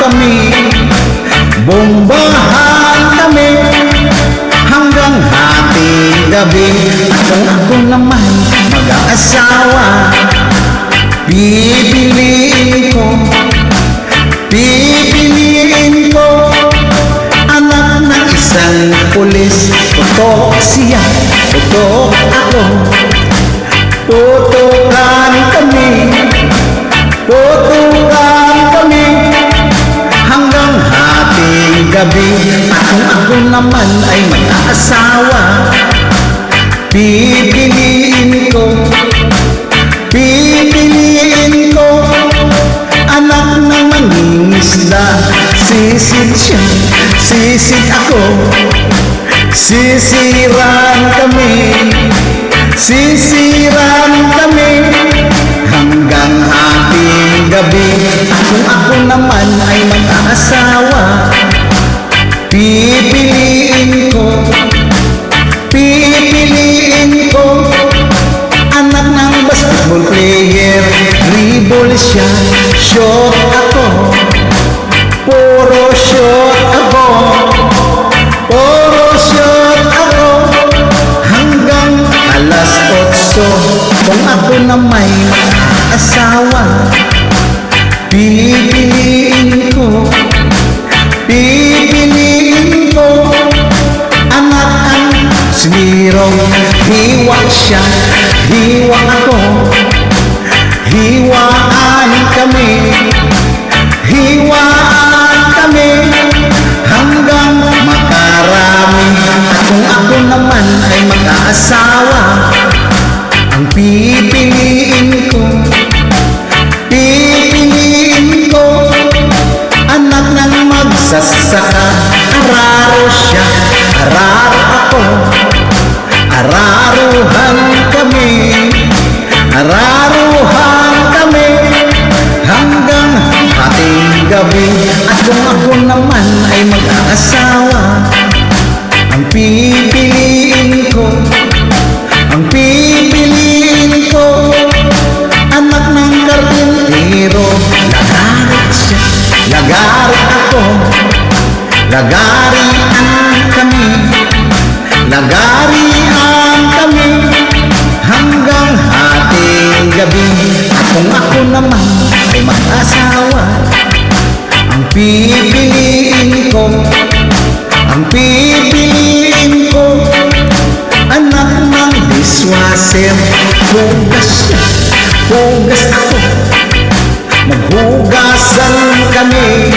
kami, bombahan kami, hanggang hating gabi. At kung ako naman mag-aasawa, pipiliin ko anak ng isang pulis. Tutok siya, tutok ako, tutukan kami, hanggang hating gabi. At kung ako naman ay mag-aasawa, pipiliin ko anak ng mangingisda. Sisid siya, sisid ako, sisiran kami, hanggang hating gabi. At kung ako naman ay mag-aasawa, pipiliin ko anak ng basketball player. Dribble siya, shot ako, puro shot hanggang alas 8. Kung ako na may asawa, pipiliin ko anak ang sinirong. Hiwa siya, hiwa ako, hiwaan kami, hanggang makarami. At kung ako naman ay mag-aasawa, ang pipiliin ko anak ng magsasaka. Araro siya, araro ako, araruhan kami, hanggang hating gabi. At kung ako naman ay mag-aasawa, ang pipiliin ko anak ng karpintero. Lagarit siya, lagarit ako, lagarian kami, hanggang hating gabi. At kung ako naman ay mag-asawa, ang pipiliin ko anak ng dishwasher. Hugas siya, hugas ako, maghugasan kami,